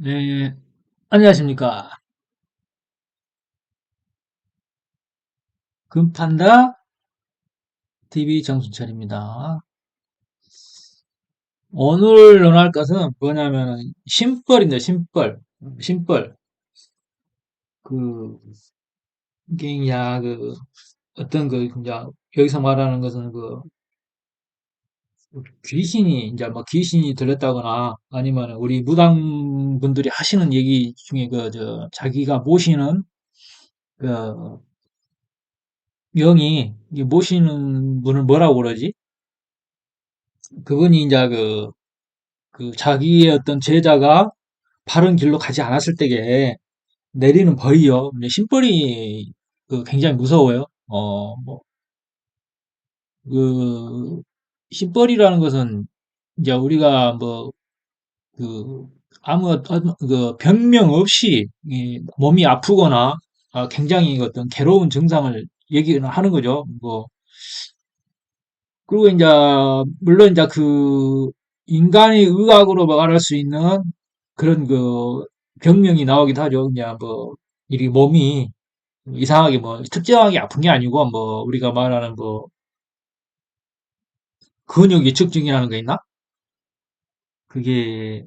네, 안녕하십니까. 금판다 TV 정순철입니다. 오늘 논할 것은 뭐냐면은 심벌인데 심벌. 심벌. 그, 이게 이제 어떤 이제 여기서 말하는 것은 귀신이, 이제 뭐 귀신이 들렸다거나 아니면 우리 무당분들이 하시는 얘기 중에 자기가 모시는 그 영이, 이 모시는 분을 뭐라고 그러지? 그분이 이제 자기의 어떤 제자가 바른 길로 가지 않았을 때에 내리는 벌이요. 근데 심벌이 굉장히 무서워요. 그, 심벌이라는 것은 이제 우리가 그, 병명 없이 이 몸이 아프거나 굉장히 어떤 괴로운 증상을 얘기를 하는 거죠. 그리고 이제, 물론 이제 인간의 의학으로 말할 수 있는 그런 병명이 나오기도 하죠. 그냥 이 몸이 이상하게 특정하게 아픈 게 아니고, 우리가 말하는 근육 위축증이라는 거 있나? 그게,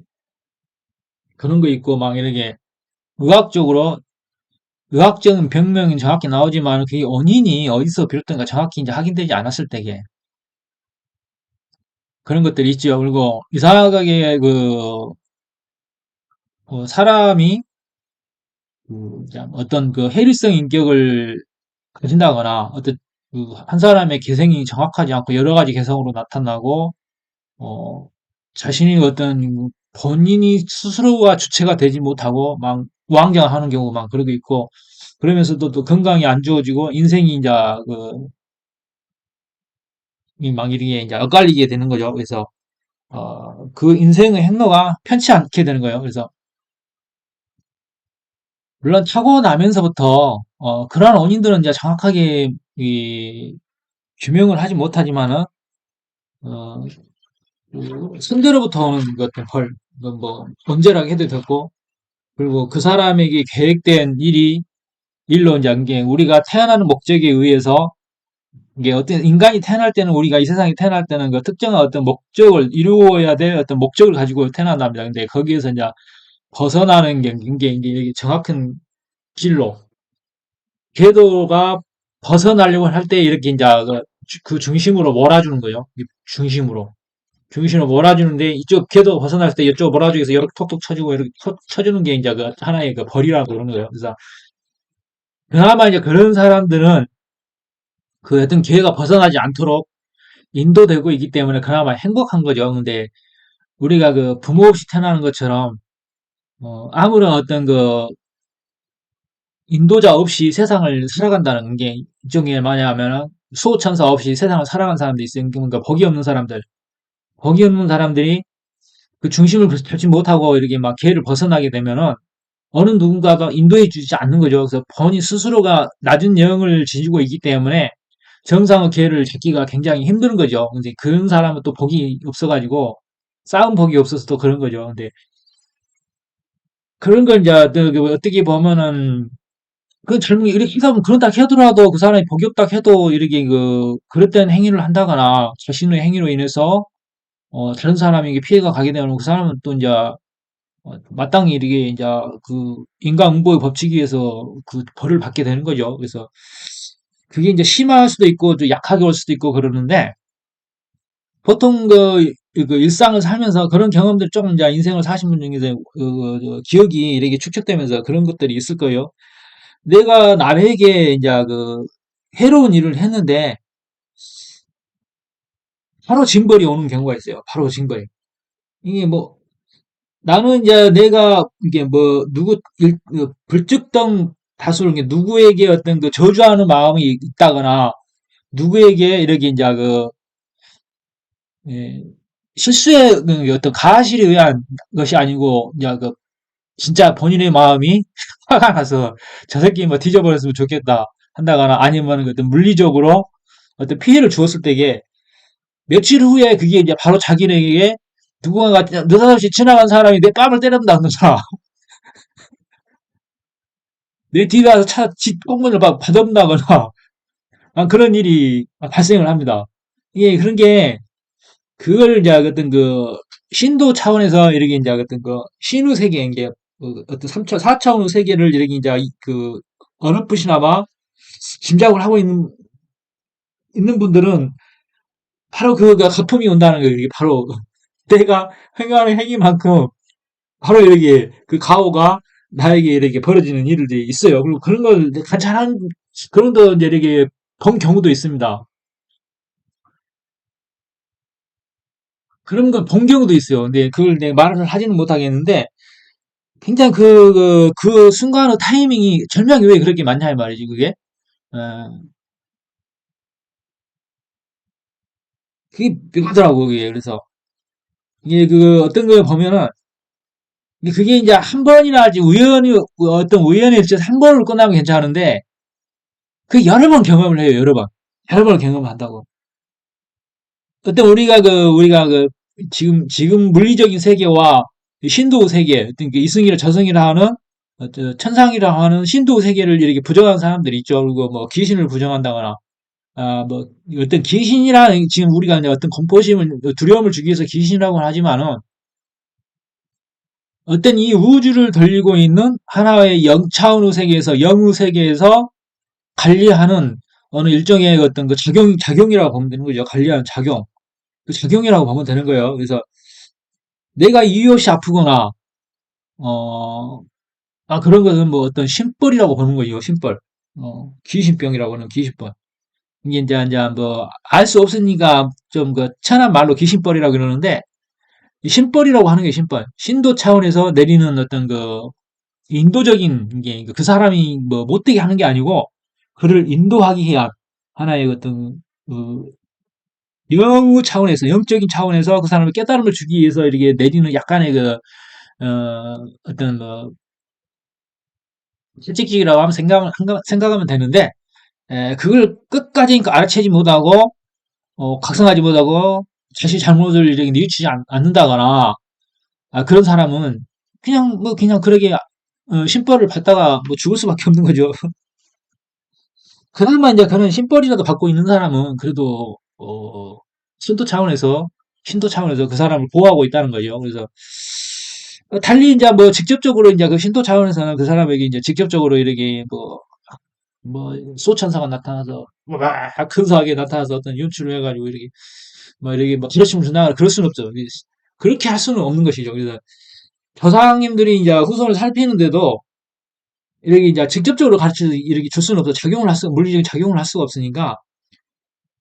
그런 거 있고, 막 이렇게, 의학적으로, 의학적인 병명이 정확히 나오지만, 그게 원인이 어디서 비롯된가 정확히 이제 확인되지 않았을 때게, 그런 것들이 있죠. 그리고, 이상하게 사람이, 어떤 해리성 인격을 가진다거나, 한 사람의 개성이 정확하지 않고 여러 가지 개성으로 나타나고, 어, 자신이 어떤 본인이 스스로가 주체가 되지 못하고 막 우왕좌왕하는 경우가 막 그러고 있고 그러면서도 또 건강이 안 좋아지고 인생이 이제 막 이렇게 이제 엇갈리게 되는 거죠. 그래서 그 인생의 행로가 편치 않게 되는 거예요. 그래서 물론 타고나면서부터 그러한 원인들은 이제 정확하게 규명을 하지 못하지만은 어, 선대로부터 오는 것 같은 언제라고 해도 됐고 그리고 그 사람에게 계획된 일로 이제 이게 우리가 태어나는 목적에 의해서 이게 어떤 인간이 태어날 때는 우리가 이 세상에 태어날 때는 그 특정한 어떤 목적을 이루어야 될 어떤 목적을 가지고 태어난답니다. 근데 거기에서 이제 벗어나는 게 이게 정확한 길로 궤도가 벗어나려고 할 때 이렇게 이제 그 중심으로 몰아주는 거죠. 이 중심으로 몰아주는데 이쪽 궤도 벗어날 때 이쪽 몰아주기 위해서 이렇게 톡톡 쳐주고 이렇게 쳐주는 게 이제 하나의 벌이라고 그러는 거예요. 그래서 그나마 이제 그런 사람들은 어떤 기회가 벗어나지 않도록 인도되고 있기 때문에 그나마 행복한 거죠. 근데 우리가 부모 없이 태어나는 것처럼 아무런 어떤 인도자 없이 세상을 살아간다는 게 일종의 뭐냐면은 수호천사 없이 세상을 살아간 사람들이 있어요. 그러니까 복이 없는 사람들이 그 중심을 잡지 못하고 이렇게 막 기회를 벗어나게 되면은 어느 누군가가 인도해 주지 않는 거죠. 그래서 본인 스스로가 낮은 영을 지니고 있기 때문에 정상의 기회를 잡기가 굉장히 힘든 거죠. 근데 그런 사람은 또 복이 없어가지고 쌓은 복이 없어서 또 그런 거죠. 근데 그런 걸 이제 어떻게 보면은 그 젊은이 이렇게 하면 그런다 해더라도 그 사람이 복이 없다 해도 이렇게 그릇된 행위를 한다거나 자신의 행위로 인해서 다른 사람에게 피해가 가게 되면 그 사람은 또 이제 마땅히 이렇게 이제 인과응보의 법칙에 의해서 그 벌을 받게 되는 거죠. 그래서 그게 이제 심할 수도 있고 좀 약하게 올 수도 있고 그러는데 보통 일상을 살면서 그런 경험들 조금 이제 인생을 사신 분 중에서 기억이 이렇게 축적되면서 그런 것들이 있을 거예요. 내가 남에게 이제 해로운 일을 했는데 바로 징벌이 오는 경우가 있어요. 바로 징벌이. 이게 나는 이제 내가 이게 불특정 다수를 이게 누구에게 어떤 저주하는 마음이 있다거나 누구에게 이렇게 이제 예, 실수의 어떤 가실에 의한 것이 아니고 이제 진짜 본인의 마음이 화가 나서 저 새끼 뒤져버렸으면 좋겠다 한다거나 아니면 어떤 물리적으로 어떤 피해를 주었을 때에 며칠 후에 그게 이제 바로 자기에게 누군가가 느닷없이 지나간 사람이 내 뺨을 때린다 그러잖아. 내 뒤에 가서 집 꽁문을 받아온다거나 그런 일이 발생을 합니다. 이게 그런 게 그걸 이제 어떤 그 신도 차원에서 이렇게 이제 어떤 그 신의 세계 이제 어떤 3차, 4차원의 세계를 이렇게 이제 그 어렴풋이나마 짐작을 하고 있는 분들은 바로 그가 거품이 온다는 거예요. 이게 바로 내가 행하는 행위만큼 바로 이렇게 그 가오가 나에게 이렇게 벌어지는 일들이 있어요. 그리고 그런 걸 관찰한 그런 거 이제 이렇게 본 경우도 있습니다. 그런 걸 본 경우도 있어요. 근데 그걸 내가 말을 하지는 못하겠는데 굉장히 그 순간의 타이밍이 절묘하게 왜 그렇게 많냐 이 말이지 그게. 어, 그게 묘하더라고 그게. 그래서 이게 그 어떤 걸 보면은 그게 이제 한 번이나 하지 우연히 어떤 우연에 있어서 한 번을 끝나면 괜찮은데 그 여러 번 경험을 해요. 여러 번. 여러 번을 경험한다고. 어떤 우리가 지금 물리적인 세계와 신도 세계, 어떤 그 이승이라 저승이라 하는 천상이라 하는 신도 세계를 이렇게 부정한 사람들이 있죠. 그리고 뭐 귀신을 부정한다거나 뭐 어떤 귀신이라는 지금 우리가 이제 어떤 공포심을 두려움을 주기 위해서 귀신이라고 하지만은 어떤 이 우주를 돌리고 있는 하나의 영차원의 세계에서 영의 세계에서 관리하는 어느 일종의 어떤 그 작용이라고 보면 되는 거죠. 관리하는 작용. 그 작용이라고 보면 되는 거예요. 그래서 내가 이웃이 아프거나 어, 그런 것은 뭐 어떤 심벌이라고 보는 거죠. 심벌. 귀신병이라고 하는 귀신병. 이게 이제 뭐 알 수 없으니까 좀 그 천한 말로 귀신벌이라고 그러는데 이 신벌이라고 하는 게 신벌. 신도 차원에서 내리는 어떤 그 인도적인 게 그 사람이 뭐 못되게 하는 게 아니고 그를 인도하기 위한 하나의 어떤 그 영의 차원에서 영적인 차원에서 그 사람을 깨달음을 주기 위해서 이렇게 내리는 약간의 그 어떤 뭐 실직이라고 하면 생각하면 되는데 그걸 끝까지 알아채지 못하고 각성하지 못하고 자신의 잘못을 이렇게 뉘우치지 않는다거나 그런 사람은 그냥 그러게 신벌을 받다가 뭐 죽을 수밖에 없는 거죠. 그나마 이제 그런 신벌이라도 받고 있는 사람은 그래도 신도 차원에서 신도 차원에서 그 사람을 보호하고 있다는 거죠. 그래서 달리 이제 뭐 직접적으로 이제 그 신도 차원에서는 그 사람에게 이제 직접적으로 이렇게 뭐 소천사가 나타나서 막 근사하게 나타나서 어떤 연출을 해가지고 이렇게 뭐 가르침을 준다 그럴 수는 없죠. 그렇게 할 수는 없는 것이죠. 그래서 조상님들이 이제 후손을 살피는데도 이렇게 이제 직접적으로 가르쳐 이렇게 줄 수는 없어. 물리적인 작용을 할 수가 없으니까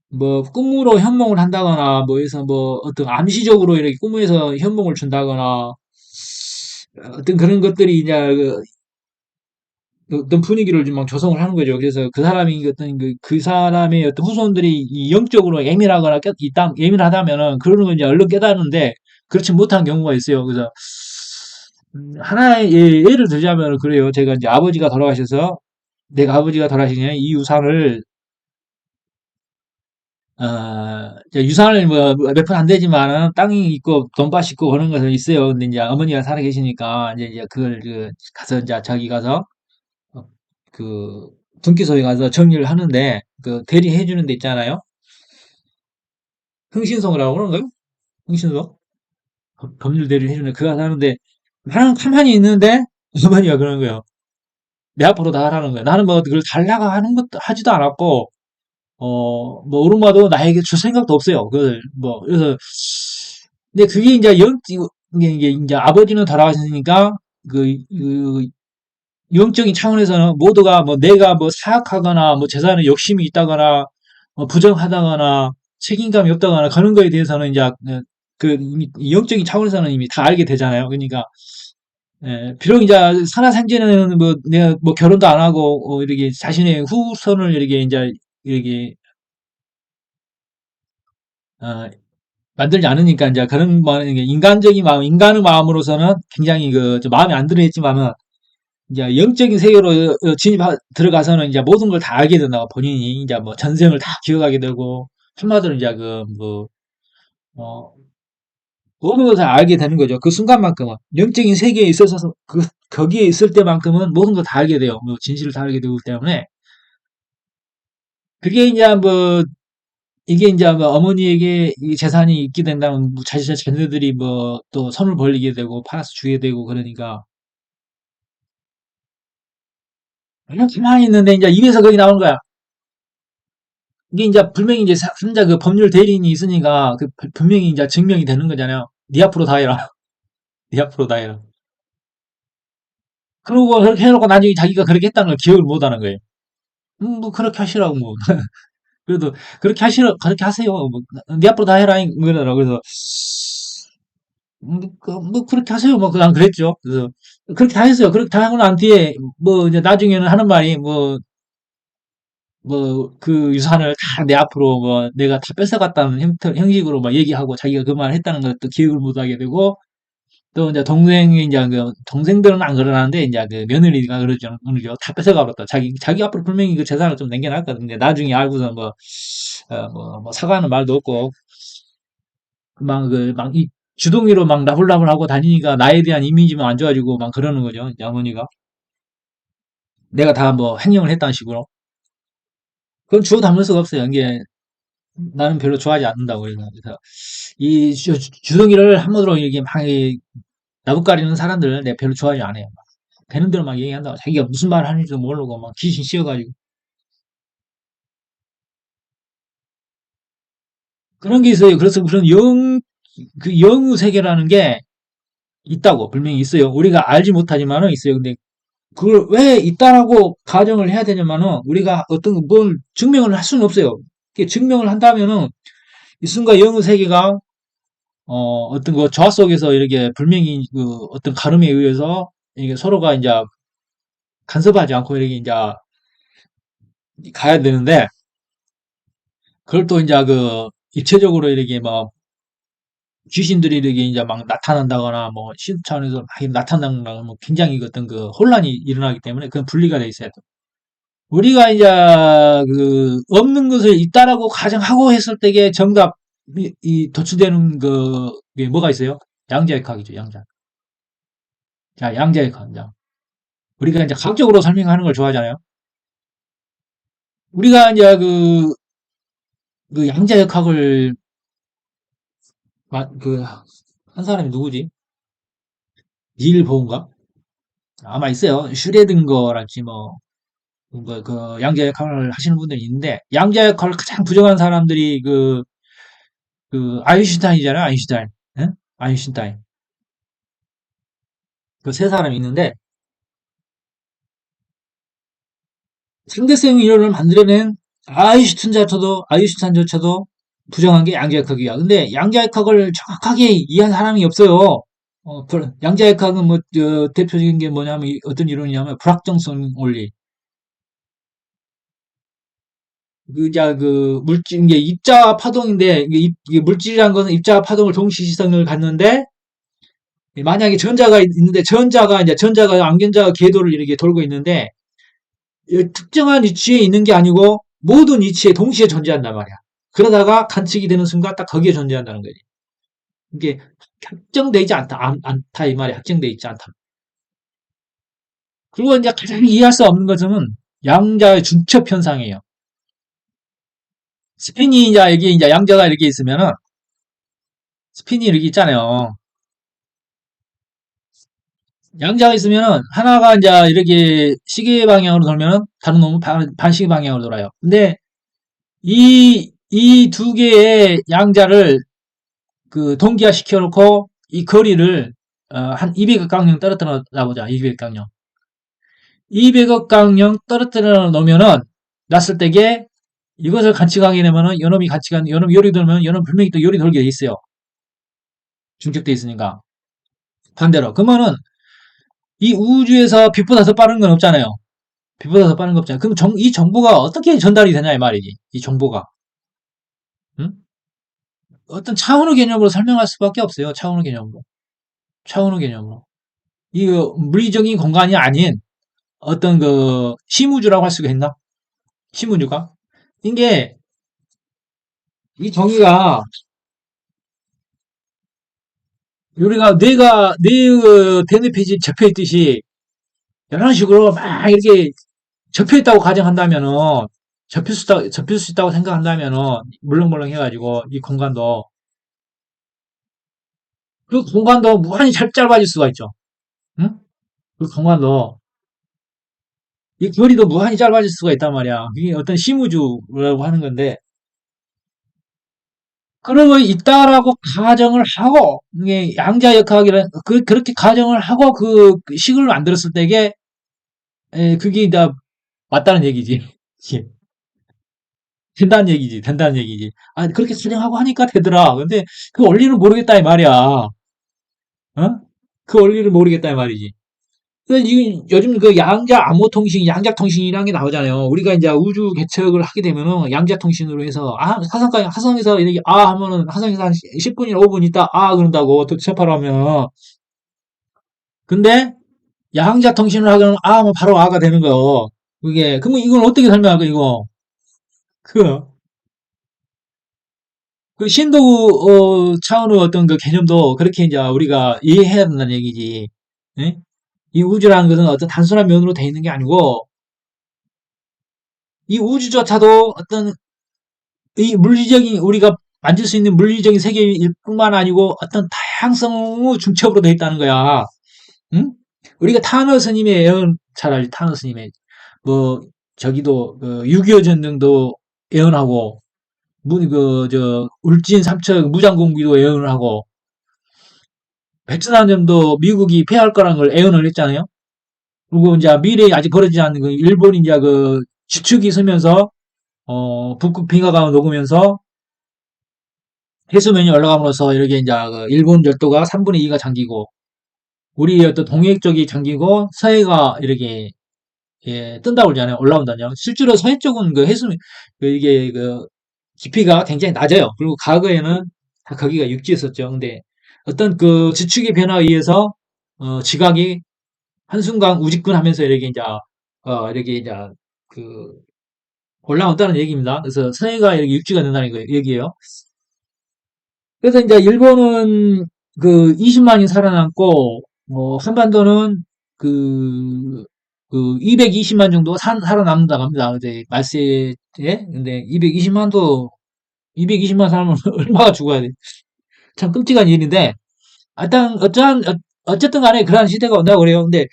뭐 꿈으로 현몽을 한다거나 뭐 해서 뭐 어떤 암시적으로 이렇게 꿈에서 현몽을 준다거나 어떤 그런 것들이 이제 어떤 분위기를 좀 막 조성을 하는 거죠. 그래서 그 사람이 어떤 그 사람의 어떤 후손들이 이 영적으로 예민하거나 예민하다면은 그러는 걸 이제 얼른 깨닫는데 그렇지 못한 경우가 있어요. 그래서 하나의 예를 들자면 그래요. 제가 이제 아버지가 돌아가셔서 내가 아버지가 돌아가시냐 이 유산을 이제 유산을 뭐 몇 푼 안 되지만은 땅이 있고 돈밭이 있고 그런 것은 있어요. 근데 이제 어머니가 살아 계시니까 이제 그걸 가서 이제 저기 가서 어, 그 등기소에 가서 정리를 하는데 그 대리해 주는 데 있잖아요. 흥신소라고 그러는 거요? 흥신소? 법률 대리를 해주는 그거 하는데 나는 가만히 있는데 어머니가 그러는 거예요. 내 앞으로 나가라는 거예요. 나는 뭐 그걸 달라고 하는 것도 하지도 않았고 뭐 오르마도 나에게 줄 생각도 없어요. 그걸 뭐 그래서 근데 그게 이제 이게 이제 아버지는 돌아가셨으니까 그 영적인 차원에서는 모두가 뭐 내가 뭐 사악하거나 뭐 재산에 욕심이 있다거나 부정하다거나 책임감이 없다거나 그런 거에 대해서는 이제 그 이미 영적인 차원에서는 이미 다 알게 되잖아요. 그러니까 비록 이제 살아생전에는 뭐 내가 뭐 결혼도 안 하고 이렇게 자신의 후손을 이렇게 이제 이렇게 어, 만들지 않으니까 이제 그런 뭐 인간적인 마음, 인간의 마음으로서는 굉장히 좀 마음에 안 들어 했지만은 이제 영적인 세계로 들어가서는 이제 모든 걸 다 알게 된다고 본인이 이제 뭐 전생을 다 기억하게 되고 한마디로 이제 어, 모든 것을 알게 되는 거죠. 그 순간만큼은 영적인 세계에 있어서 거기에 있을 때만큼은 모든 걸 다 알게 돼요. 뭐 진실을 다 알게 되기 때문에 그게 이제 뭐 이게 이제 뭐 어머니에게 이 재산이 있게 된다면 뭐 자식 자녀들이 뭐 또 손을 벌리게 되고 팔아서 주게 되고 그러니까 그냥 가만히 있는데 이제 입에서 거기 나오는 거야. 이게 이제 분명히 이제 삼자 그 법률 대리인이 있으니까 그 분명히 이제 증명이 되는 거잖아요. 네 앞으로 다 해라. 네 앞으로 다 해라. 그러고 그렇게 해놓고 나중에 자기가 그렇게 했다는 걸 기억을 못 하는 거예요. 뭐 그렇게 하시라고 뭐. 그래도 그렇게 하시라 그렇게 하세요. 뭐, 네 앞으로 다 해라 이러더라고. 그래서 뭐 그렇게 하세요. 뭐 그냥 그랬죠. 그래서 그렇게 다 했어요. 그렇게 다 하고 난 뒤에 뭐 이제 나중에는 하는 말이 뭐 그 유산을 다 내 앞으로 뭐 내가 다 뺏어갔다는 형식으로 막 얘기하고 자기가 그 말을 했다는 걸 또 기억을 못 하게 되고 또 이제 동생이 이제 그 동생들은 안 그러는데 이제 그 며느리가 그러죠. 다 뺏어가 버렸다. 자기 앞으로 분명히 그 재산을 좀 남겨놨거든요. 나중에 알고서 뭐 사과하는 말도 없고 막 이 주둥이로 막 나불나불하고 다니니까 나에 대한 이미지만 안 좋아지고 막 그러는 거죠. 이제 어머니가 내가 다 뭐 횡령을 했다는 식으로. 그건 주워 담을 수가 없어요. 이게 나는 별로 좋아하지 않는다고 그래서 이 주둥이를 한번으로 이렇게 막이 나부까리는 사람들 내가 별로 좋아하지 않아요. 되는 대로 막 얘기한다고 자기가 무슨 말을 하는지도 모르고 막 귀신 씌워가지고 그런 게 있어요. 그래서 그런 그 영우 세계라는 게 있다고 분명히 있어요. 우리가 알지 못하지만은 있어요. 근데 그걸 왜 있다라고 가정을 해야 되냐면은 우리가 어떤 뭘 증명을 할 수는 없어요. 증명을 한다면은 이 순간 영우 세계가 어떤 그 조화 속에서 이렇게 분명히 그 어떤 가름에 의해서 이게 서로가 이제 간섭하지 않고 이렇게 이제 가야 되는데 그걸 또 이제 그 입체적으로 이렇게 막 귀신들이 이렇게 이제 막 나타난다거나 뭐 신차원에서 막 나타난다거나 뭐 굉장히 그 어떤 그 혼란이 일어나기 때문에 그건 분리가 돼 있어야 돼. 우리가 이제 그 없는 것을 있다라고 가정하고 했을 때에 정답 이 도출되는 그게 뭐가 있어요? 양자역학이죠, 양자. 자, 양자역학. 자, 우리가 이제 과학적으로 설명하는 걸 좋아하잖아요. 우리가 이제 그 양자역학을 그 한 사람이 누구지? 닐 보은가? 아마 있어요. 슈레딩거랄지 그 양자역학을 하시는 분들이 있는데 양자역학을 가장 부정한 사람들이 그 아인슈타인이잖아요. 아인슈타인. 응? 아인슈타인. 그 세 사람이 있는데 상대성 이론을 만들어낸 아인슈타인조차도 부정한 게 양자역학이야. 근데 양자역학을 정확하게 이해한 사람이 없어요. 양자역학은 뭐 대표적인 게 뭐냐면 어떤 이론이냐면 불확정성 원리. 물질, 이게 입자와 파동인데, 이게 물질이라는 것은 입자와 파동을 동시시성을 갖는데, 만약에 전자가 있는데, 전자가 안견자가 궤도를 이렇게 돌고 있는데, 특정한 위치에 있는 게 아니고, 모든 위치에 동시에 존재한단 말이야. 그러다가 관측이 되는 순간 딱 거기에 존재한다는 거지. 이게 확정되지 않다, 이 말이 확정되어 있지 않다. 그리고 이제 가장 이해할 수 없는 것은 양자의 중첩 현상이에요. 스핀이 이제 양자가 이렇게 있으면은, 스핀이 이렇게 있잖아요. 양자가 있으면은 하나가 이제 이렇게 시계 방향으로 돌면은 다른 놈은 반시계 방향으로 돌아요. 근데 이 두 개의 양자를 그 동기화 시켜놓고 이 거리를 한 200억 강령 떨어뜨려 놔보자. 200억 강령. 200억 강령 떨어뜨려 놓으면은 놨을 때게 이것을 관측하게 되면은 요놈이 요리 돌면 요놈 분명히 또 요리 돌게 돼 있어요. 중첩돼 있으니까. 반대로. 그러면은 이 우주에서 빛보다 더 빠른 건 없잖아요. 빛보다 더 빠른 거 없잖아요. 그럼 이 정보가 어떻게 전달이 되냐 이 말이지. 이 정보가. 응? 어떤 차원의 개념으로 설명할 수밖에 없어요. 차원의 개념으로. 차원의 개념으로. 이 물리적인 공간이 아닌 어떤 그 심우주라고 할 수가 있나? 심우주가? 이게 이 정의가 우리가 뇌가 뇌의 대뇌 페이지에 적혀 있듯이 이런 식으로 막 이렇게 접혀 있다고 가정한다면은, 접힐 수 있다고 생각한다면은, 물렁물렁 해가지고, 이 공간도, 그 공간도 무한히 짧아질 수가 있죠. 응? 그 공간도, 이 거리도 무한히 짧아질 수가 있단 말이야. 이게 어떤 심우주라고 하는 건데, 그러고 있다라고 가정을 하고, 이게 양자역학이라, 그렇게 가정을 하고 그 식을 만들었을 때게, 그게 이제 맞다는 얘기지. 예. 된다는 얘기지, 된다는 얘기지. 아, 그렇게 수정하고 하니까 되더라. 근데 그 원리는 모르겠다, 이 말이야. 어? 그 원리를 모르겠다, 이 말이지. 그래서 지금 요즘 그 양자 암호통신, 양자통신이라는 게 나오잖아요. 우리가 이제 우주 개척을 하게 되면은 양자통신으로 해서, 화성에서 이렇게 하면은 화성에서 한 10분이나 5분 있다, 그런다고, 도착하러 하면. 근데 양자통신을 하면 하면 바로 가 되는 거요. 그러면 이건 어떻게 설명할까, 이거? 그, 그 신도 차원의 어떤 그 개념도 그렇게 이제 우리가 이해해야 된다는 얘기지. 예? 이 우주라는 것은 어떤 단순한 면으로 돼 있는 게 아니고 이 우주조차도 어떤 이 물리적인 우리가 만질 수 있는 물리적인 세계일 뿐만 아니고 어떤 다양성의 중첩으로 돼 있다는 거야. 응? 우리가 타너 스님의 예언 잘 알지? 타너 스님의 뭐 저기도 그 6.25 전쟁도 예언하고 울진 삼척 무장공비도 예언을 하고 베트남전도 미국이 패할 거라는 걸 예언을 했잖아요. 그리고 이제 미래에 아직 벌어지지 않는 그 일본이 이제 그 주축이 서면서 북극 빙하가 녹으면서 해수면이 올라감으로써 이렇게 이제 그 일본 열도가 3분의 2가 잠기고 우리 어떤 동해 쪽이 잠기고 서해가 이렇게 뜬다고 그러잖아요. 올라온다요. 실제로 서해 쪽은 그 이게 그 깊이가 굉장히 낮아요. 그리고 과거에는 다 거기가 육지였었죠. 근데 어떤 그 지축의 변화에 의해서 지각이 한순간 우직근하면서 이렇게 이제 그 올라온다는 얘기입니다. 그래서 서해가 이렇게 육지가 된다는 얘기예요. 그래서 이제 일본은 그 20만이 살아남고 한반도는 그, 그 220만 정도가 살아남는다고 합니다. 근데 말세에 근데 220만 사람은 얼마가 죽어야 돼? 참 끔찍한 일인데 일단 어쨌든 간에 그러한 시대가 온다고 그래요. 근데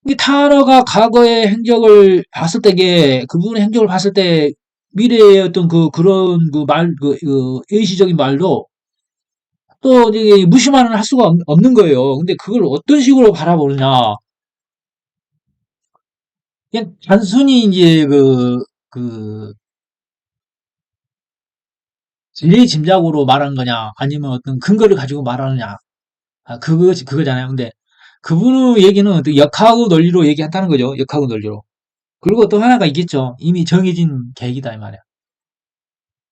이 타너가 과거의 행적을 봤을 때게 그분의 행적을 봤을 때 미래의 어떤 그런 예시적인 말도 또 이제 무시만은 할 수가 없는 거예요. 근데 그걸 어떤 식으로 바라보느냐. 그냥 단순히 이제 그 제 짐작으로 말한 거냐, 아니면 어떤 근거를 가지고 말하느냐. 그거잖아요. 근데 그분의 얘기는 어떤 역학의 논리로 얘기한다는 거죠. 역학의 논리로. 그리고 또 하나가 있겠죠. 이미 정해진 계획이다 이 말이야.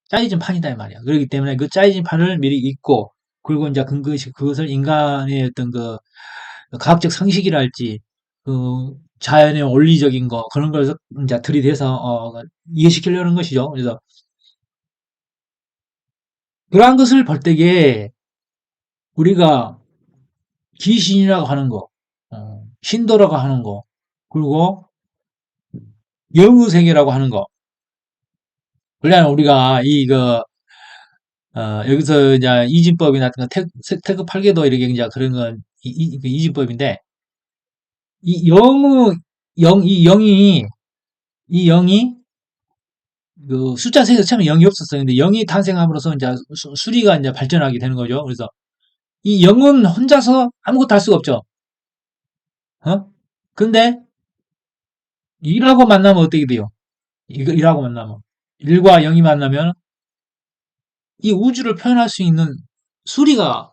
짜여진 판이다 이 말이야. 그렇기 때문에 그 짜여진 판을 미리 읽고 그리고 이제 그것을 인간의 어떤 그 과학적 상식이랄지 그 자연의 원리적인 거 그런 걸 이제 들이대서 이해시키려는 것이죠. 그래서 그러한 것을 볼 때에 우리가 귀신이라고 하는 거, 신도라고 하는 거, 그리고 영의 세계라고 하는 거. 원래 우리가 여기서 이제 이진법이나 태그 8개도 이렇게 이제 그런 건 그 이진법인데 이 영의 이 영이 그 숫자 세에서 처음에 0이 없었어요. 근데 0이 탄생함으로써 이제 수리가 이제 발전하게 되는 거죠. 그래서 이 0은 혼자서 아무것도 할 수가 없죠. 어? 근데 1하고 만나면 어떻게 돼요? 이거 1하고 만나면 1과 0이 만나면 이 우주를 표현할 수 있는 수리가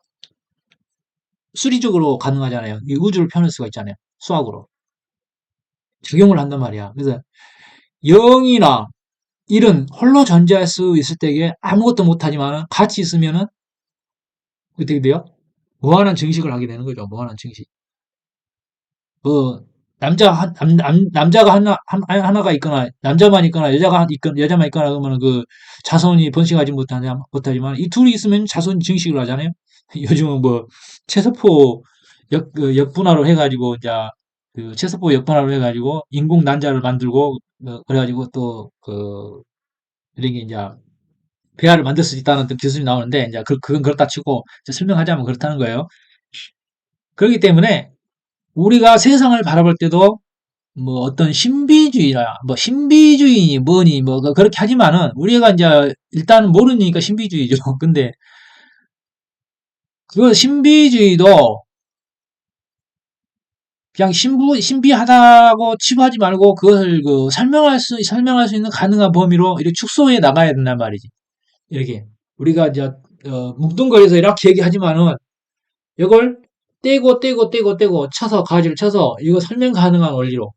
수리적으로 가능하잖아요. 이 우주를 표현할 수가 있잖아요. 수학으로 적용을 한단 말이야. 그래서 0이나 1은 홀로 존재할 수 있을 때에 아무것도 못하지만 같이 있으면은 어떻게 돼요? 무한한 증식을 하게 되는 거죠. 무한한 증식. 그 남자가 하나가 있거나 남자만 있거나 여자만 있거나 그러면 그 자손이 번식하지 못하지만 이 둘이 있으면 자손이 증식을 하잖아요. 요즘은 뭐 체세포 역분화로 해가지고 이제 그 체세포 역발화를 해가지고 인공 난자를 만들고 그래가지고 또 그 이렇게 이제 배아를 만들 수 있다는 또 기술이 나오는데 이제 그건 그렇다 치고 이제 설명하자면 그렇다는 거예요. 그렇기 때문에 우리가 세상을 바라볼 때도 뭐 어떤 신비주의라 뭐 신비주의니 뭐니 뭐 그렇게 하지만은 우리가 이제 일단은 모르니까 신비주의죠. 근데 그 신비주의도 그냥 신비하다고 치부하지 말고 그것을 그 설명할 수 있는 가능한 범위로 이렇게 축소해 나가야 된단 말이지. 이렇게 우리가 이제 뭉뚱그려서 이렇게 얘기하지만은 이걸 떼고 쳐서 가지를 쳐서 이거 설명 가능한 원리로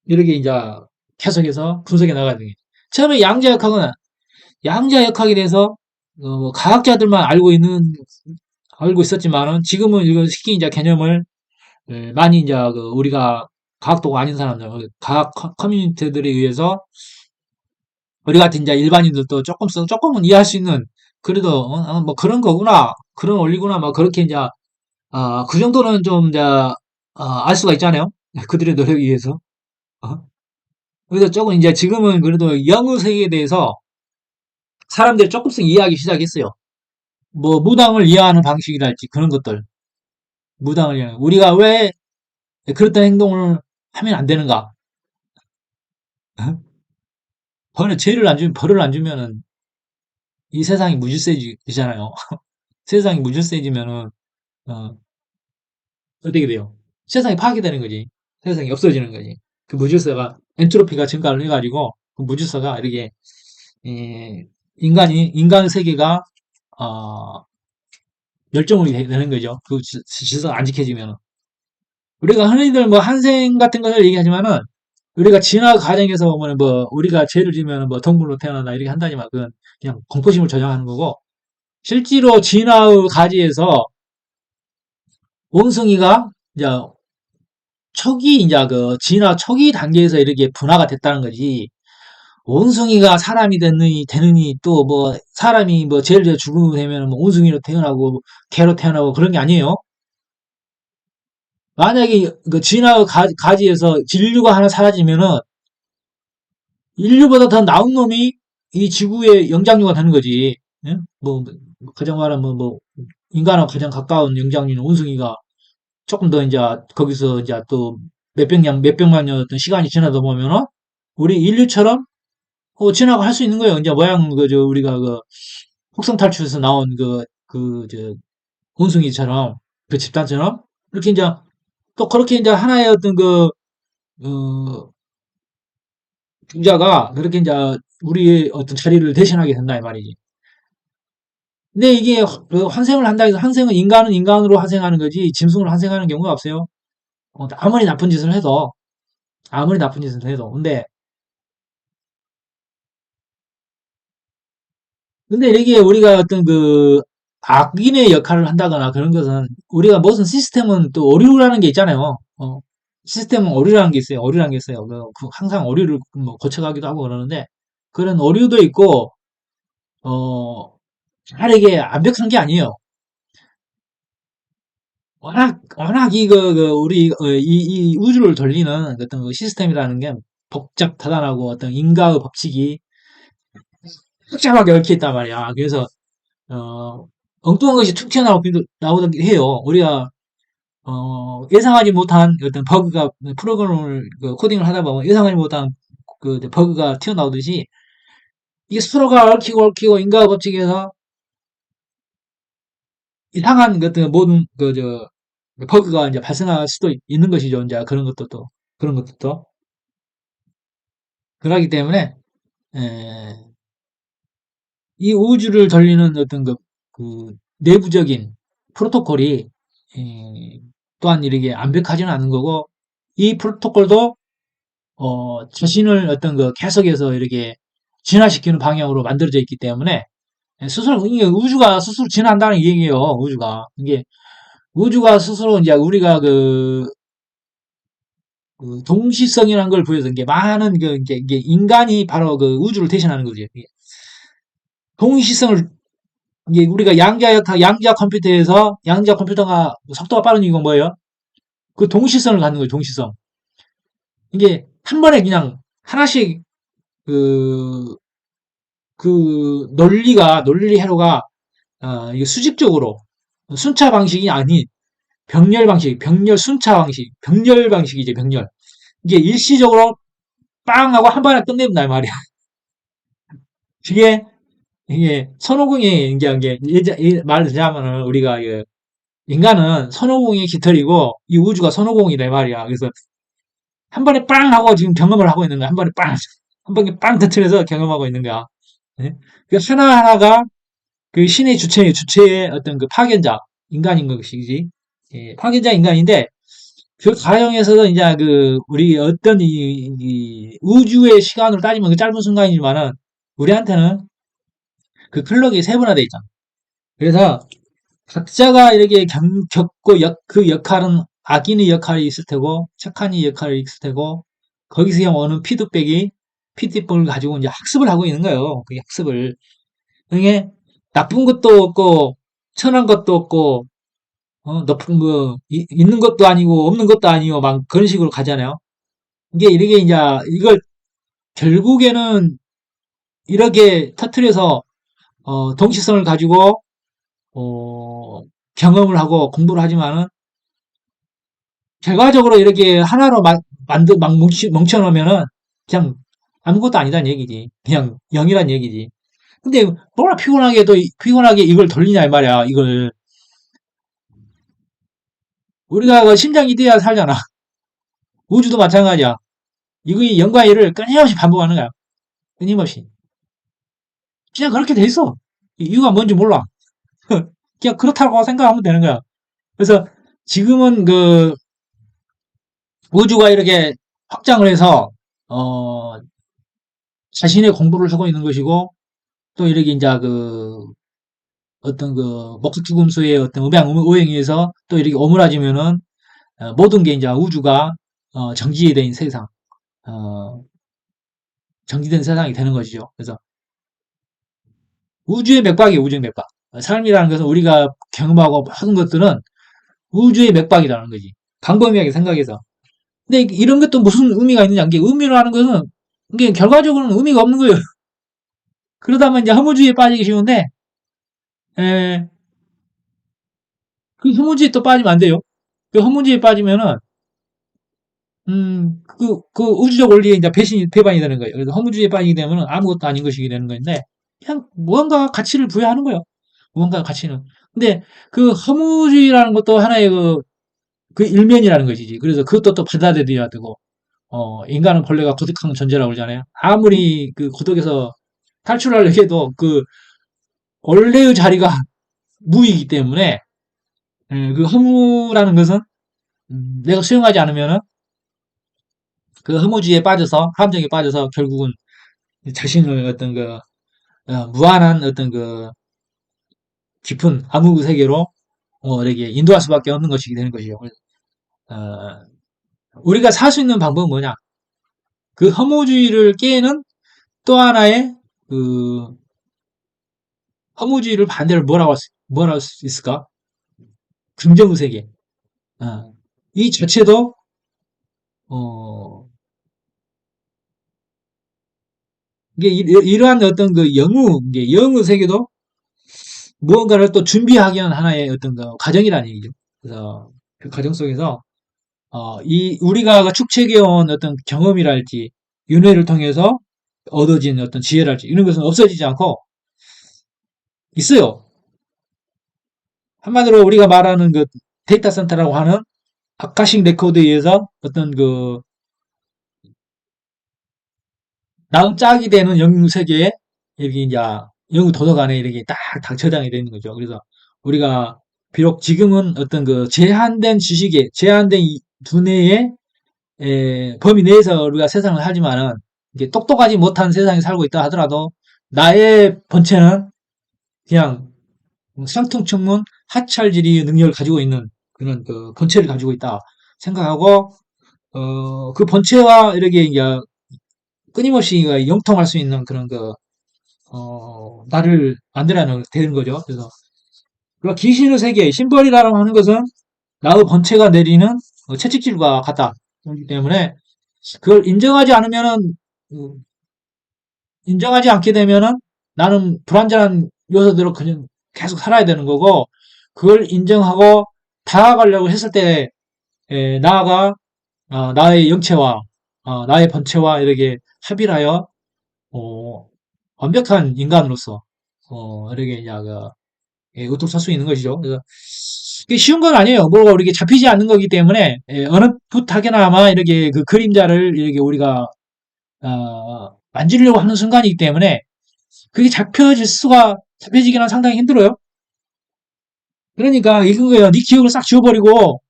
이렇게 이제 계속해서 분석해 나가야 되겠죠. 처음에 양자역학에 대해서 뭐 과학자들만 알고 있었지만은 지금은 이거 쉽게 이제 개념을 많이 이제 그 우리가 과학도가 아닌 사람들, 과학 커뮤니티들에 의해서 우리 같은 이제 일반인들도 조금은 이해할 수 있는 그래도 뭐 그런 거구나, 그런 원리구나, 뭐 그렇게 이제 그 정도는 좀 이제 알 수가 있잖아요. 그들의 노력에 의해서. 어? 그래서 조금 이제 지금은 그래도 영어 세계에 대해서 사람들이 조금씩 이해하기 시작했어요. 뭐 무당을 이해하는 방식이랄지 그런 것들. 무당을 이해하는. 우리가 왜 그랬던 행동을 하면 안 되는가? 죄를 안 주면 벌을 안 주면은 이 세상이 무질서해지잖아요. 세상이 무질서해지면은 어, 어떻게 돼요? 세상이 파괴되는 거지. 세상이 없어지는 거지. 그 무질서가 엔트로피가 증가를 해가지고 그 무질서가 이렇게 인간 세계가 어, 멸종이 되는 거죠. 그 질서가 안 지켜지면은. 우리가 흔히들 뭐 한생 같은 걸 얘기하지만은 우리가 진화 과정에서 보면 뭐 우리가 죄를 지면 뭐 동물로 태어난다 이렇게 한다지만 그건 그냥 공포심을 저장하는 거고 실제로 진화의 가지에서 원숭이가 이제 초기 이제 그 진화 초기 단계에서 이렇게 분화가 됐다는 거지. 원숭이가 사람이 되느니 또 뭐 사람이 뭐 제일 죽으면 되면 뭐 원숭이로 태어나고 개로 태어나고 그런 게 아니에요. 만약에 그 진화 가지에서 진류가 하나 사라지면은 인류보다 더 나은 놈이 이 지구의 영장류가 되는 거지. 예? 뭐 가장 말하면 뭐 인간하고 가장 가까운 영장류는 원숭이가 조금 더 이제 거기서 이제 또 몇백만 년 어떤 시간이 지나다 보면은 우리 인류처럼 진화가 할 수 있는 거예요. 이제 모양 그저 우리가 그 혹성 탈출에서 나온 저 원숭이처럼 그 집단처럼 이렇게 이제 또 그렇게 이제 하나의 어떤 어, 중자가 그렇게 이제 우리의 어떤 자리를 대신하게 된다 이 말이지. 근데 이게 그 환생을 한다 해서 환생은 인간은 인간으로 환생하는 거지 짐승으로 환생하는 경우가 없어요. 아무리 나쁜 짓을 해도 아무리 나쁜 짓을 해도 근데 이게 우리가 어떤 그 악인의 역할을 한다거나 그런 것은 우리가 무슨 시스템은 또 오류라는 게 있잖아요. 시스템은 오류라는 게 있어요. 오류라는 게 있어요. 항상 오류를 뭐 고쳐가기도 하고 그러는데 그런 오류도 있고 어, 잘 이게 완벽한 게 아니에요. 워낙 우리 이 우주를 돌리는 어떤 그 시스템이라는 게 복잡하다라고 어떤 인과의 법칙이 복잡하게 얽혀 있단 말이야. 그래서 어, 엉뚱한 것이 툭 튀어나오기도 해요. 우리가 예상하지 못한 어떤 버그가 프로그램을 코딩을 하다 보면 예상하지 못한 그 버그가 튀어나오듯이 이게 서로가 얽히고 인과의 법칙에서 이상한 것들 모든 버그가 이제 발생할 수도 있는 것이죠. 이제 그런 것도 또 그러기 때문에 에, 이 우주를 돌리는 어떤 내부적인 프로토콜이 또한 이렇게 완벽하지는 않은 거고 이 프로토콜도 자신을 어떤 계속해서 이렇게 진화시키는 방향으로 만들어져 있기 때문에 이게 우주가 스스로 진화한다는 얘기예요. 우주가 스스로 이제 우리가 그 동시성이라는 걸 보여서 이게 많은 이게 인간이 바로 그 우주를 대신하는 거죠. 동시성을 이게 우리가 양자 컴퓨터에서 양자 컴퓨터가 속도가 빠른 이유가 뭐예요? 그 동시성을 갖는 거예요, 동시성. 이게 한 번에 그냥 하나씩 그, 논리 회로가, 이게 수직적으로 순차 방식이 아닌 병렬 방식, 병렬 순차 방식, 병렬 방식이죠, 병렬. 이게 일시적으로 빵 하고 한 번에 끝내본다, 말이야. 이게, 이게 손오공이 이제 말을 들자면은 우리가 인간은 손오공이 깃털이고 이 우주가 손오공이래 말이야. 그래서 한 번에 빵 하고 지금 경험을 하고 있는 거야. 한 번에 빵, 한 번에 빵 터트려서 경험하고 있는 거야. 예? 그 하나하나가 그 신의 주체의 어떤 그 파견자, 인간인 것이지. 예, 파견자 인간인데, 그 과정에서도 이제 우리 어떤 이 우주의 시간으로 따지면 그 짧은 순간이지만은, 우리한테는 그 클럭이 세분화돼 있잖아. 그래서 각자가 이렇게 겪고 그 역할은 악인의 역할이 있을 테고, 착한 이 역할이 있을 테고, 거기서 그냥 오는 피드백을 가지고 이제 학습을 하고 있는 거예요. 그 학습을. 그게 나쁜 것도 없고, 천한 것도 없고, 높은 있는 것도 아니고, 없는 것도 아니고, 막 그런 식으로 가잖아요. 이게 이제, 이걸 결국에는 이렇게 터트려서, 동시성을 가지고, 어, 경험을 하고 공부를 하지만은, 결과적으로 이렇게 하나로 막 뭉쳐놓으면은, 그냥 아무것도 아니란 얘기지. 그냥 0이란 얘기지. 근데, 뭐라 피곤하게 이걸 돌리냐, 이 말이야, 이걸. 우리가 그 심장이 뛰어야 살잖아. 우주도 마찬가지야. 이거 영과 일을 끊임없이 반복하는 거야. 끊임없이. 그냥 그렇게 돼 있어. 이유가 뭔지 몰라. 그냥 그렇다고 생각하면 되는 거야. 그래서 지금은 우주가 이렇게 확장을 해서, 어, 자신의 공부를 하고 있는 것이고, 또 이렇게 이제 어떤 목적주금수의 어떤 오행에 의해서 또 이렇게 오므라지면은, 모든 게 이제 우주가, 정지된 세상, 어, 정지된 세상이 되는 것이죠. 그래서 우주의 맥박이에요, 우주의 맥박. 삶이라는 것은 우리가 경험하고 하는 것들은 우주의 맥박이라는 거지. 광범위하게 생각해서. 근데 이런 것도 무슨 의미가 있느냐. 이게 의미라는 것은, 이게 결과적으로는 의미가 없는 거예요. 그러다면 이제 허무주의에 빠지기 쉬운데, 에, 그 허무주의에 또 빠지면 안 돼요. 그 허무주의에 빠지면은, 그 우주적 원리에 이제 배반이 되는 거예요. 그래서 허무주의에 빠지게 되면 아무것도 아닌 것이게 되는 건데, 그냥 무언가 가치를 부여하는 거예요. 무언가 가치는. 근데 그 허무주의라는 것도 하나의 그 일면이라는 것이지. 그래서 그것도 또 받아들여야 되고, 인간은 본래가 고독한 존재라고 그러잖아요. 아무리 그 고독에서 탈출하려고 해도 그 원래의 자리가 무이기 때문에, 그 허무라는 것은, 내가 수용하지 않으면은 그 허무주의에 빠져서, 함정에 빠져서 결국은 자신을 어떤 무한한 어떤 깊은 암흑의 세계로, 이렇게 인도할 수밖에 없는 것이 되는 것이죠. 어, 우리가 살 수 있는 방법은 뭐냐? 그 허무주의를 깨는 또 하나의 그 허무주의를 반대로 뭐라고 할 수 있을까? 긍정의 세계. 이 자체도 어 이게 이러한 어떤 이게 영의 세계도 무언가를 또 준비하기 위한 하나의 어떤 과정이라는 얘기죠. 그래서 그 과정 속에서 이 우리가 축적해온 어떤 경험이랄지 윤회를 통해서 얻어진 어떤 지혜랄지 이런 것은 없어지지 않고 있어요. 한마디로 우리가 말하는 그 데이터 센터라고 하는 아카식 레코드에 의해서 어떤 나의 짝이 되는 영유 세계에 이렇게 이제 영유 도덕 안에 이렇게 딱 저장이 되는 거죠. 그래서 우리가 비록 지금은 어떤 제한된 지식에 제한된 이 두뇌의 범위 내에서 우리가 세상을 살지만은 이게 똑똑하지 못한 세상에 살고 있다 하더라도 나의 본체는 그냥 상통천문 하찰지리 능력을 가지고 있는 그런 본체를 가지고 있다 생각하고 그 본체와 이렇게 이제 끊임없이 영통할 수 있는 그런 나를 만들어내는 되는 거죠. 그래서 그러니까 귀신의 세계, 심벌이라고 하는 것은 나의 번체가 내리는 채찍질과 같다. 그렇기 때문에 그걸 인정하지 않으면은 음, 인정하지 않게 되면은 나는 불완전한 요소대로 그냥 계속 살아야 되는 거고 그걸 인정하고 다가가려고 했을 때 나아가 나의 영체와 나의 본체와 이렇게 합의를 하여 어, 완벽한 인간으로서 이렇게 이제 우뚝 설 수 있는 것이죠. 그래서 이게 쉬운 건 아니에요. 뭐가 이렇게 잡히지 않는 거기 때문에 어느 붓하게나마 이렇게 그 그림자를 이렇게 우리가 만지려고 하는 순간이기 때문에 그게 잡혀지기는 상당히 힘들어요. 그러니까 이거예요. 네 기억을 싹 지워버리고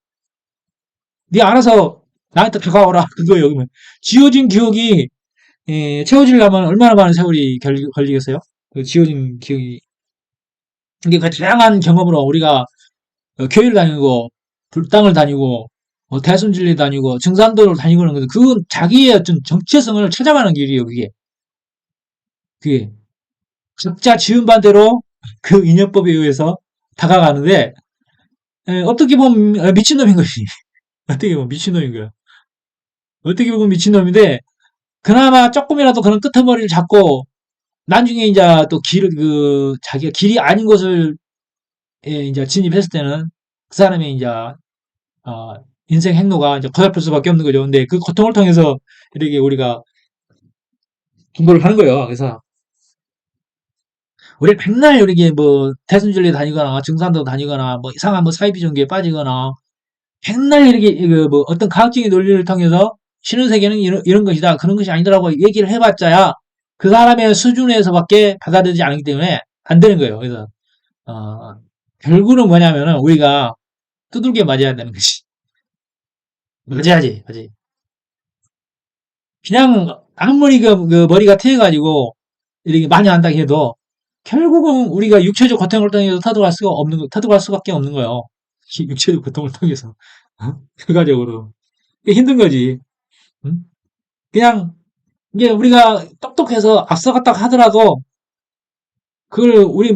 네 알아서 나한테 다가와라 그거예요. 그러면 지워진 기억이 채워지려면 얼마나 많은 세월이 걸리겠어요? 그 지워진 기억이 이게 그 다양한 경험으로 우리가 교회를 다니고 불당을 다니고 대순진리 다니고 증산도를 다니고 그런 거죠. 그건 자기의 어떤 정체성을 찾아가는 길이에요. 그게 각자 지은 바대로 그 인연법에 의해서 다가가는데 어떻게 보면 미친놈인 거지. 어떻게 보면 미친놈인 거야. 어떻게 보면 미친놈인데 그나마 조금이라도 그런 끄트머리를 잡고 나중에 이제 또 자기가 길이 아닌 곳을 이제 진입했을 때는 그 사람의 이제 인생 행로가 이제 고달플 수밖에 없는 거죠. 근데 그 고통을 통해서 이렇게 우리가 공부를 하는 거예요. 그래서 우리 백날 이렇게 뭐 대순절리 다니거나 증산도 다니거나 뭐 이상한 뭐 사이비 종교에 빠지거나 맨날 이렇게 뭐 어떤 과학적인 논리를 통해서 신의 세계는 이런 것이다 그런 것이 아니더라고 얘기를 해봤자야 그 사람의 수준에서밖에 받아들이지 않기 때문에 안 되는 거예요. 그래서 어, 결국은 뭐냐면은 우리가 두들겨 맞아야 되는 것이 맞아야지, 맞지. 그냥 아무리 그 머리가 트여가지고 이렇게 많이 한다 해도 결국은 우리가 육체적 고통을 통해서 터득할 수밖에 없는 거예요. 육체적 고통을 통해서 결과적으로 힘든 거지. 응? 그냥 이게 우리가 똑똑해서 앞서갔다 하더라도 그걸 우리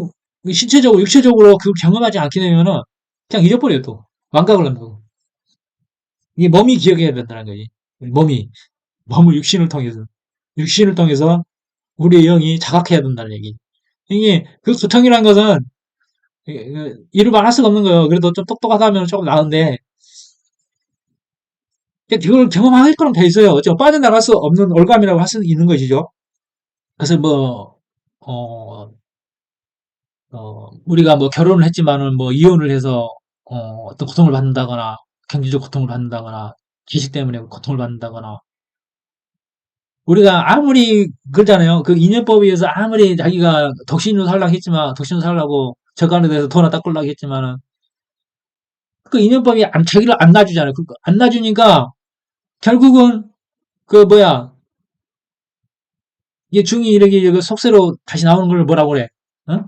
신체적으로 육체적으로 그걸 경험하지 않게 되면은 그냥 잊어버려요 또 망각을 한다고. 이게 몸이 기억해야 된다는 거지. 몸이 몸을 육신을 통해서 우리의 영이 자각해야 된다는 얘기. 이게 그 고통이란 것은 이를 말할 수가 없는 거예요. 그래도 좀 똑똑하다면 조금 나은데 그걸 경험하게끔 돼 있어요. 빠져나갈 수 없는 올감이라고 할 수 있는 것이죠. 그래서 뭐 어, 우리가 뭐 결혼을 했지만은 뭐 이혼을 해서 어떤 고통을 받는다거나 경제적 고통을 받는다거나 지식 때문에 고통을 받는다거나 우리가 아무리 그러잖아요. 그 인연법에 의해서 아무리 자기가 독신으로 살라고 저간에 대해서 돈 안 닦으려고 했지만은 그 인연법이 자기를 안 놔주잖아요. 안 놔주니까 결국은 그 뭐야 이게 중이 이렇게 그 속세로 다시 나오는 걸 뭐라고 그래? 어?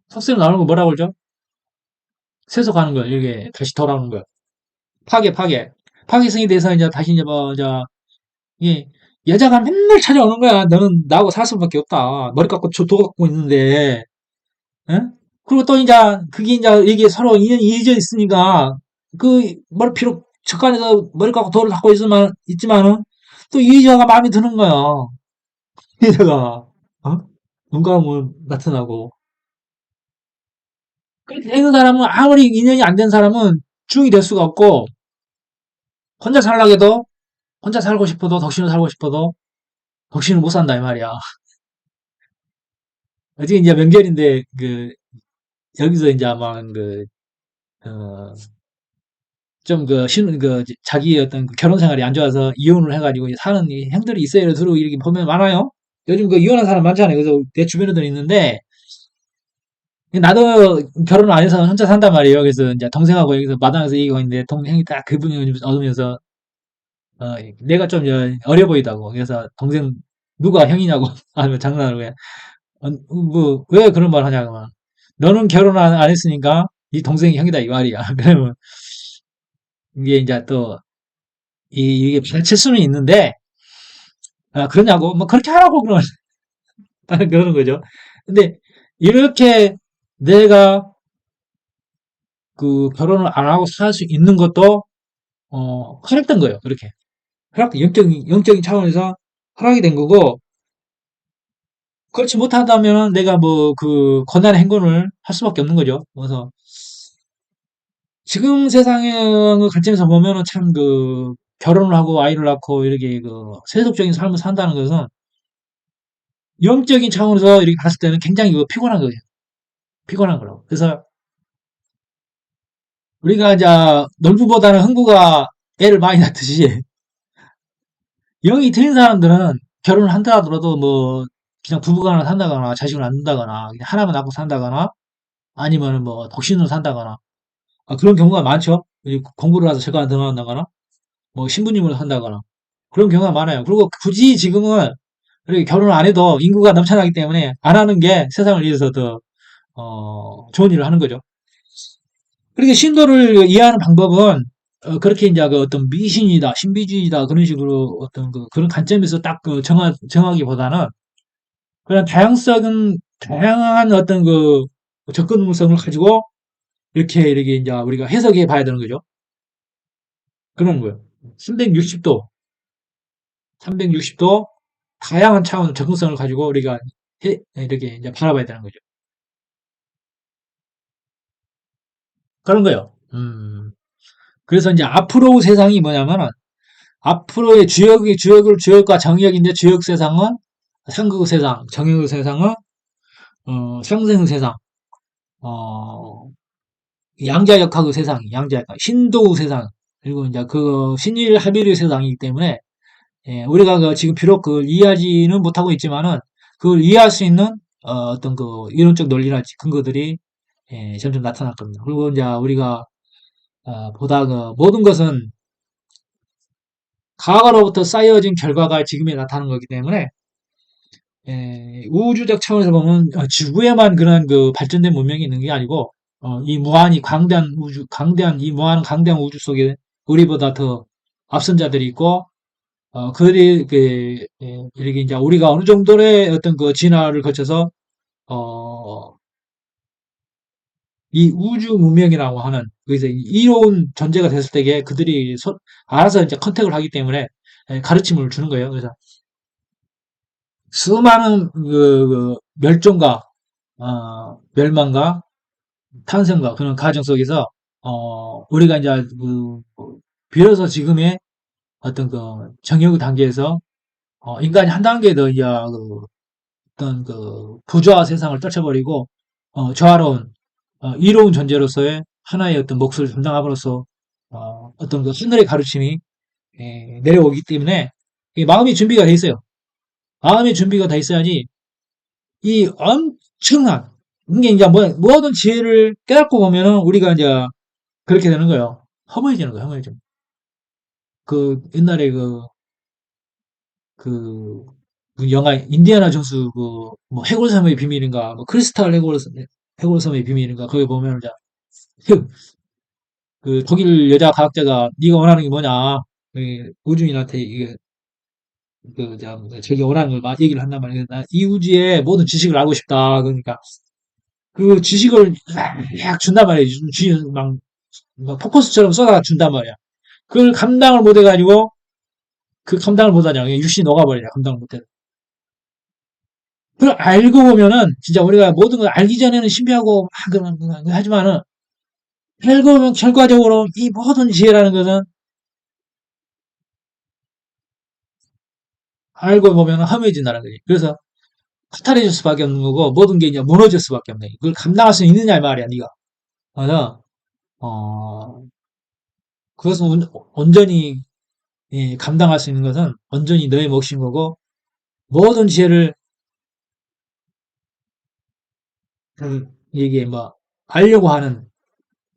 속세로 나오는 거 뭐라고 그러죠? 세속하는 거 이게 다시 돌아오는 거. 파괴. 파괴성에 대해서 이제 다시 이제 뭐, 이 여자가 맨날 찾아오는 거야. 너는 나하고 살 수밖에 없다. 머리 깎고 도 갖고 있는데, 응? 그리고 또 이제, 그게 이제 이게 서로 인연이 이어져 있으니까, 그, 비록 척간에서 머리 깎고 도를 닦고 있지만은, 또 이 여자가 마음에 드는 거야. 이 여자가, 눈 감으면 나타나고. 그렇게 되는 사람은, 아무리 인연이 안 된 사람은 중이 될 수가 없고, 혼자 살라고 해도, 혼자 살고 싶어도, 덕신으로 살고 싶어도, 덕신을 못 산다, 이 말이야. 어제 이제 명절인데, 여기서 이제 아마 어, 자기 어떤 그 결혼 생활이 안 좋아서 이혼을 해가지고 사는 이 형들이 있어요. 두루 이렇게 보면 많아요. 요즘 그 이혼한 사람 많잖아요. 그래서 내 주변에도 있는데, 나도 결혼을 안 해서 혼자 산단 말이에요. 그래서 이제 동생하고 여기서 마당에서 얘기하고 있는데, 동생이 딱 그분이 얻으면서, 내가 좀 어려 보이다고. 그래서 동생, 누가 형이냐고. 하면 장난으로 왜, 왜 그런 말 하냐고. 너는 결혼 안 했으니까 네 동생이 형이다 이 말이야. 그러면 이게 이제 또 이게 가르칠 수는 있는데, 그러냐고, 뭐, 그렇게 하라고, 그러는, 그러는 거죠. 근데, 이렇게 내가 그 결혼을 안 하고 살 수 있는 것도, 허락된 거예요. 그렇게. 영적인 차원에서 허락이 된 거고, 그렇지 못하다면 내가 뭐, 그, 권한의 행군을 할 수밖에 없는 거죠. 그래서, 지금 세상의 관점에서 보면은 참 그, 결혼을 하고 아이를 낳고 이렇게 그, 세속적인 삶을 산다는 것은 영적인 차원에서 이렇게 봤을 때는 굉장히 그 피곤한 거예요. 피곤한 거라고. 그래서 우리가 이제 놀부보다는 흥부가 애를 많이 낳듯이 영이 트인 사람들은 결혼을 한다 하더라도 뭐 그냥 부부간을 산다거나 자식을 낳는다거나 그냥 하나만 낳고 산다거나 아니면은 뭐 독신으로 산다거나 그런 경우가 많죠. 공부를 해서 제가 들어간다거나 뭐 신부님으로 산다거나 그런 경우가 많아요. 그리고 굳이 지금은 이렇게 결혼을 안 해도 인구가 넘쳐나기 때문에 안 하는 게 세상을 위해서 더 좋은 일을 하는 거죠. 그렇게 신도를 이해하는 방법은 그렇게 이제 그 어떤 미신이다, 신비주의다 그런 식으로 어떤 그런 관점에서 딱 그 정하기보다는 그런 다양한 어떤 그 접근성을 가지고 이렇게 이제 우리가 해석해 봐야 되는 거죠. 그런 거예요. 360도, 360도 다양한 차원 접근성을 가지고 우리가 이렇게 이제 바라봐야 되는 거죠. 그런 거예요. 그래서 이제 앞으로 세상이 뭐냐면은 앞으로의 주역과 정역인데 주역 세상은 상극 세상, 정역 세상은 상생 세상, 어, 양자역학의 세상이 양자역학, 신도의 세상 그리고 이제 그 신일 합일의 세상이기 때문에 우리가 지금 비록 그걸 이해하지는 못하고 있지만은 그걸 이해할 수 있는 어떤 그 이론적 논리랄지 근거들이 점점 나타날 겁니다. 그리고 이제 우리가 보다 그 모든 것은 과거로부터 쌓여진 결과가 지금에 나타나는 거기 때문에 우주적 차원에서 보면 지구에만 그런 그 발전된 문명이 있는 게 아니고 이 무한히 광대한 우주, 광대한 이 무한 광대한 우주 속에 우리보다 더 앞선 자들이 있고 그들이 이렇게 이제 우리가 어느 정도의 어떤 그 진화를 거쳐서 어, 이 우주 문명이라고 하는 그래서 이로운 존재가 됐을 때에 그들이 알아서 이제 컨택을 하기 때문에 가르침을 주는 거예요. 그래서 수많은 멸종과 멸망과 탄생과 그런 과정 속에서 우리가 이제 비로소 지금의 어떤 그 정욕의 단계에서 인간이 한 단계 더 이제 어떤 그 부조화 세상을 떨쳐버리고 조화로운 이로운 존재로서의 하나의 어떤 몫을 담당함으로써 어떤 그 하늘의 가르침이 내려오기 때문에 이 마음의 준비가 돼 있어요. 마음의 준비가 돼 있어야지 이 엄청난 이게 이제 모든 지혜를 깨닫고 보면은 우리가 이제 그렇게 되는 거예요. 허무해지는 거예요. 허무해져. 그 옛날에 그 영화 인디아나 존스 그뭐 해골섬의 비밀인가 뭐 크리스탈 해골섬의 비밀인가 거기 보면 이제 그 독일 여자 과학자가 네가 원하는 게 뭐냐 우주인한테 이게 자기 원하는 걸 막 얘기를 한단 말이에요. 나 이 우주의 모든 지식을 알고 싶다. 그러니까 그 지식을 막 준단 말이에요. 막 포커스처럼 쏟아 준단 말이야. 그걸 감당을 못 해가지고 그 감당을 못하냐. 육신이 녹아버리냐. 감당을 못해. 그걸 알고 보면은 진짜 우리가 모든 걸 알기 전에는 신비하고 막 하지만은 알고 보면 결과적으로 이 모든 지혜라는 것은 알고 보면 허무해진다는 거지. 그래서 파탈해질 수밖에 없는 거고 모든 게 이제 무너질 수밖에 없는 거지. 그걸 감당할 수 있느냐 이 말이야, 네가. 그래서 그것은 온전히 감당할 수 있는 것은 온전히 너의 몫인 거고 모든 지혜를 이게 뭐 알려고 하는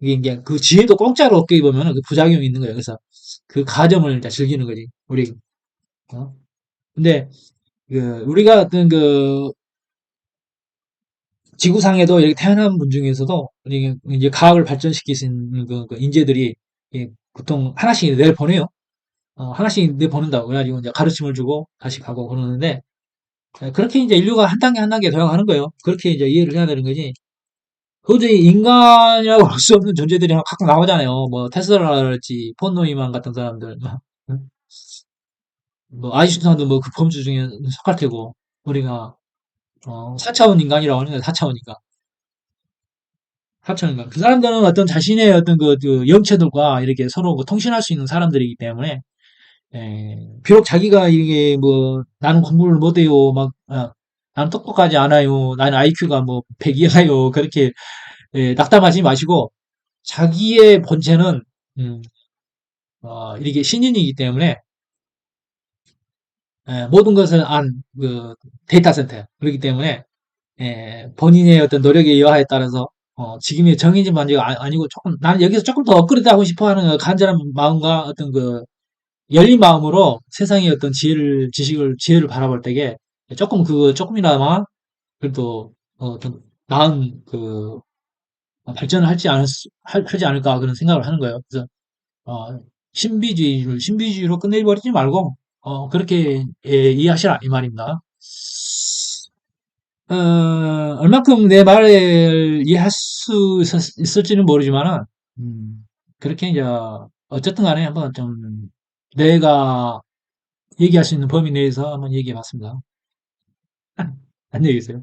이게 이제 그 지혜도 공짜로 얻게 보면 그 부작용이 있는 거예요. 그래서 그 과정을 이제 즐기는 거지. 우리 어? 근데 우리가 어떤 그 지구상에도 이렇게 태어난 분 중에서도 이제 과학을 발전시킬 수 있는 그 인재들이 보통 하나씩 내일 보내요. 하나씩 내보낸다고 그래가지고 이제 가르침을 주고 다시 가고 그러는데, 그렇게 이제 인류가 한 단계 도약하는 거예요. 그렇게 이제 이해를 해야 되는 거지. 도저히 인간이라고 할 수 없는 존재들이 가끔 나오잖아요. 뭐 테슬라랄지 폰노이만 같은 사람들, 응? 뭐 아인슈타인도 뭐 그 범주 중에 속할 테고, 우리가 4차원 인간이라고 하는 거예요. 4차원 인간. 4차원 인간. 그 사람들은 어떤 자신의 어떤 그 영체들과 이렇게 서로 그 통신할 수 있는 사람들이기 때문에, 비록 자기가 이게 뭐 나는 공부를 못해요, 막 나는 똑똑하지 않아요, 나는 IQ가 뭐 100이라요, 그렇게 낙담하지 마시고 자기의 본체는 음, 이게 신인이기 때문에 모든 것을 안 그 데이터 센터 그렇기 때문에 본인의 어떤 노력의 여하에 따라서 지금의 정해진 문제가 아니고 조금 나는 여기서 조금 더 업그레이드 하고 싶어 하는 그 간절한 마음과 어떤 그 열린 마음으로 세상의 어떤 지혜를 바라볼 때에 조금이나마 그래도 좀 나은 발전을 하지 않을까 그런 생각을 하는 거예요. 그래서, 신비주의로 끝내버리지 말고, 그렇게, 이해하시라, 이 말입니다. 어, 얼만큼 내 말을 이해할 수 있을지는 모르지만은, 음, 그렇게 이제, 어쨌든 간에 한번 좀, 내가 얘기할 수 있는 범위 내에서 한번 얘기해 봤습니다. 안녕히 계세요.